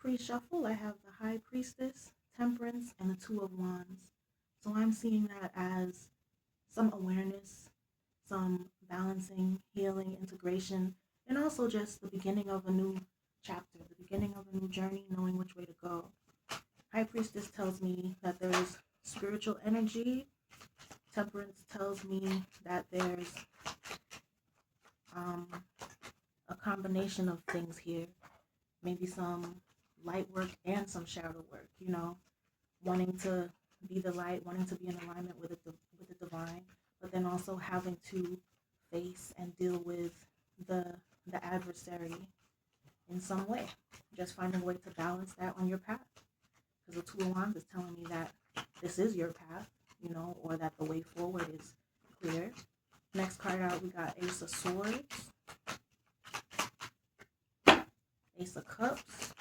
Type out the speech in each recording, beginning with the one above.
pre-shuffle, I have the High Priestess, Temperance, and the Two of Wands. So I'm seeing that as some awareness, some balancing, healing, integration, and also just the beginning of a new chapter, the beginning of a new journey, knowing which way to go. High Priestess tells me that there's spiritual energy. Temperance tells me that there's um, a combination of things here. Maybe some light work and some shadow work, wanting to be the light, wanting to be in alignment with the divine, but then also having to face and deal with the the adversary in some way. Just finding a way to balance that on your path. Because the Two of Wands is telling me that this is your path, or that the way forward is clear. Next card out, we got Ace of Swords, Ace of Cups,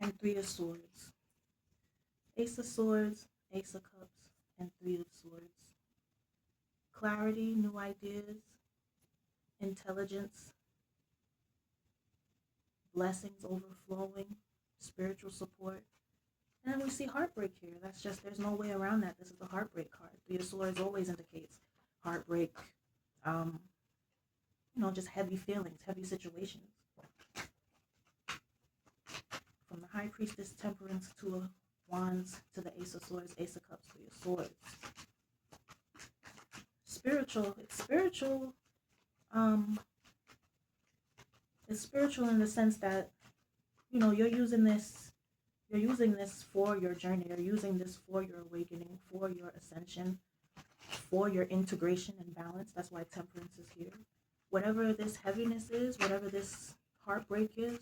and Three of Swords. Ace of Swords, Ace of Cups, and Three of Swords. Clarity, new ideas, intelligence, blessings overflowing, spiritual support. And then we see heartbreak here. That's just, there's no way around that. This is the heartbreak card. Three of Swords always indicates heartbreak, um, just heavy feelings, heavy situations. From the High Priestess, Temperance, Two of Wands, to the Ace of Swords, Ace of Cups, Three of Swords. Spiritual, um, it's spiritual in the sense that, you're using this for your journey, you're using this for your awakening, for your ascension, for your integration and balance. That's why Temperance is here. Whatever this heaviness is, whatever this heartbreak is,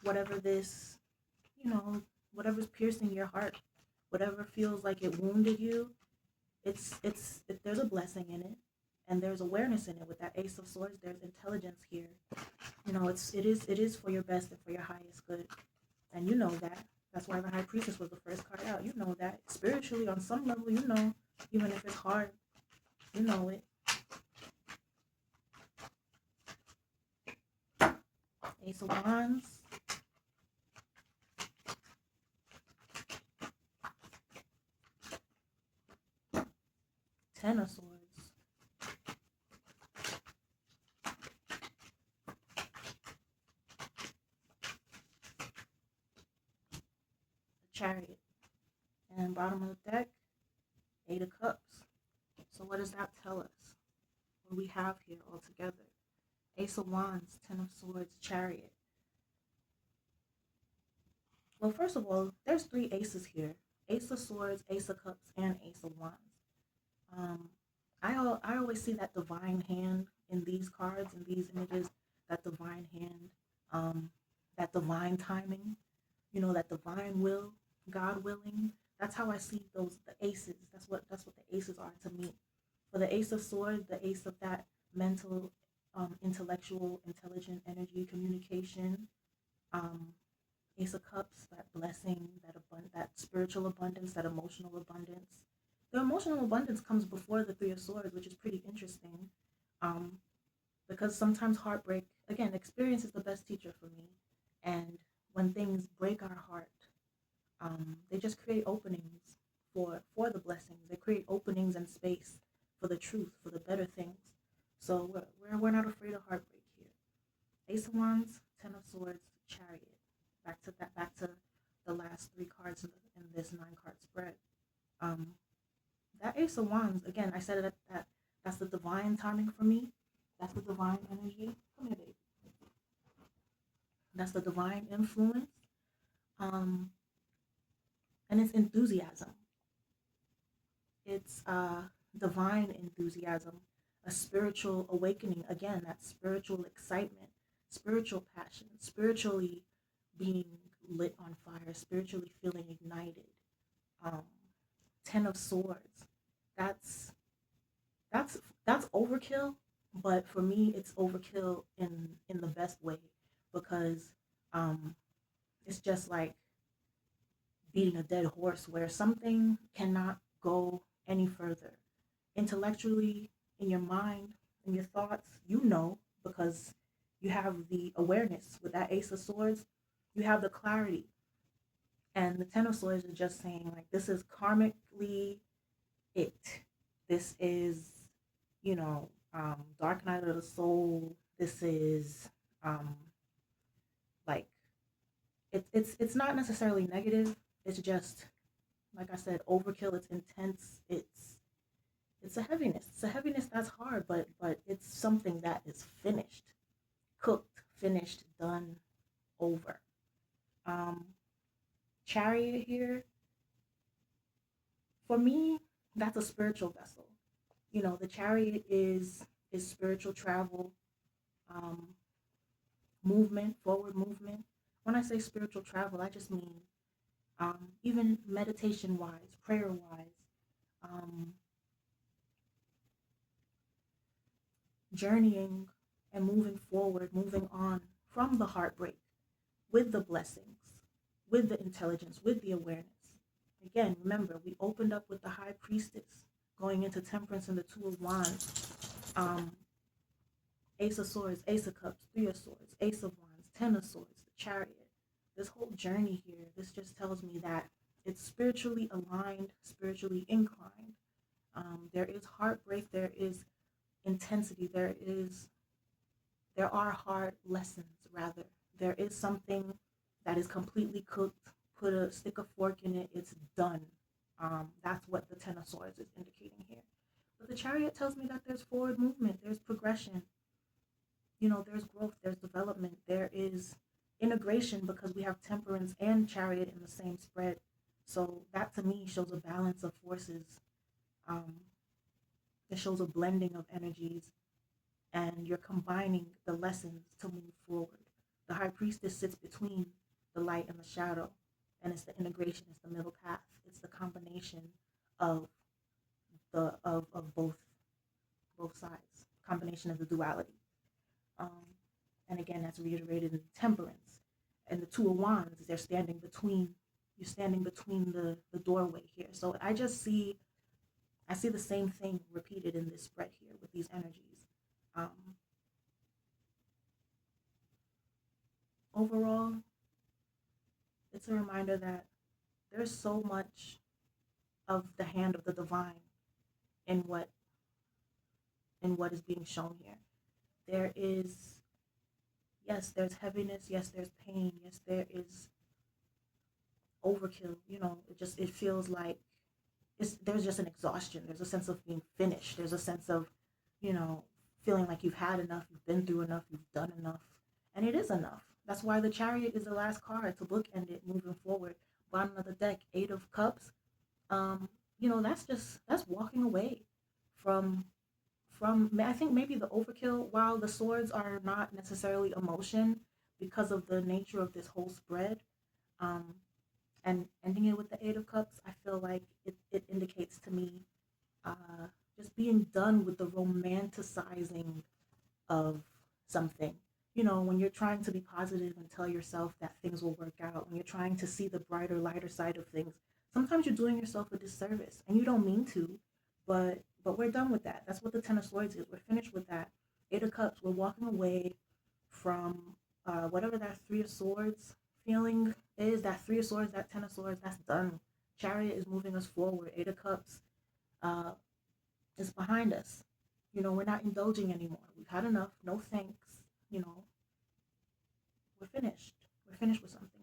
whatever this, whatever's piercing your heart, whatever feels like it wounded you, there's a blessing in it, and there's awareness in it. With that Ace of Swords, there's intelligence here. It is for your best and for your highest good, and you know that. That's why the High Priestess was the first card out. You know that spiritually, on some level, even if it's hard, you know it. Ace of Wands, Ten of Swords, the Chariot, and bottom of the deck, Eight of Cups. So what does that tell us? What do we have here all together? Ace of Wands, Ten of Swords, Chariot. Well, first of all, there's three aces here. Ace of Swords, Ace of Cups, and Ace of Wands. Um, I always see that divine hand in these cards, in these images, that divine hand, that divine timing, that divine will, God willing. That's how I see the aces. That's what the aces are to me. For the Ace of Swords, the ace of that mental, intellectual, intelligent energy, communication. Um, Ace of Cups, that blessing, that spiritual abundance, that emotional abundance. The emotional abundance comes before the Three of Swords, which is pretty interesting. Um, because sometimes heartbreak, again, experience is the best teacher for me. And when things break our heart, they just create openings for the blessings. They create openings and space for the truth, for the better things. So we're not afraid of heartbreak here. Ace of Wands, Ten of Swords, Chariot. Back to the last three cards in this 9 card spread. Um, that Ace of Wands, again, I said that's the divine timing for me. That's the divine energy. Come here, babe. That's the divine influence. Um, and it's enthusiasm. It's divine enthusiasm, a spiritual awakening. Again, that spiritual excitement, spiritual passion, spiritually being lit on fire, spiritually feeling ignited. Um, Ten of Swords. That's that's that's overkill, but for me, it's overkill in the best way, because um, it's just like beating a dead horse where something cannot go any further. Intellectually, in your mind, in your thoughts, you know, because you have the awareness with that Ace of Swords, you have the clarity. And the Ten of Swords is just saying, like, this is karmically it. This is, Dark Night of the Soul. This is, um, like, it's not necessarily negative. It's just, like I said, overkill. It's intense. It's a heaviness. It's a heaviness that's hard, but it's something that is finished, cooked, finished, done, over. Um, Chariot here, for me, that's a spiritual vessel. The chariot is spiritual travel, um, movement, forward movement. When I say spiritual travel, I just mean even meditation wise, prayer wise, um, journeying and moving forward, moving on from the heartbreak with the blessings, with the intelligence, with the awareness. Again, remember, we opened up with the high priestess going into temperance and the two of wands, um, ace of swords, ace of cups, three of swords, ace of wands, ten of swords, the chariot. This whole journey here, this just tells me that it's spiritually aligned, spiritually inclined. There is heartbreak, there is intensity, there are hard lessons rather. There is something that is completely cooked. Put a stick a fork in it, it's done. That's what the Ten of Swords is indicating here. But the Chariot tells me that there's forward movement, there's progression, there's growth, there's development, there is integration because we have Temperance and Chariot in the same spread. So that to me shows a balance of forces. Um, it shows a blending of energies, and you're combining the lessons to move forward. The high priestess sits between the light and the shadow, and it's the integration, it's the middle path, it's the combination of of both sides, combination of the duality. Um, and again, that's reiterated in temperance. And the two of wands, you're standing between the doorway here. So I see the same thing repeated in this spread here with these energies. Um, Overall, it's a reminder that there's so much of the hand of the divine in what is being shown here. There is, yes, there's heaviness, yes, there's pain, yes, there is overkill. It feels like there's just an exhaustion. There's a sense of being finished. There's a sense of, you know, feeling like you've had enough, you've been through enough, you've done enough, and it is enough. That's why the Chariot is the last card to bookend it moving forward. Bottom of the deck, Eight of Cups. Um, that's walking away from I think maybe the overkill. While the swords are not necessarily emotion because of the nature of this whole spread, um, and ending it with the Eight of Cups, I feel like it indicates to me uh, just being done with the romanticizing of something. When you're trying to be positive and tell yourself that things will work out, when you're trying to see the brighter, lighter side of things, sometimes you're doing yourself a disservice, and you don't mean to, but we're done with that. That's what the Ten of Swords is. We're finished with that. Eight of Cups. We're walking away from whatever that Three of Swords feeling is. That Three of Swords, that Ten of Swords. That's done. Chariot is moving us forward. Eight of Cups uh, is behind us. We're not indulging anymore. We've had enough. No thanks. We're finished. We're finished with something.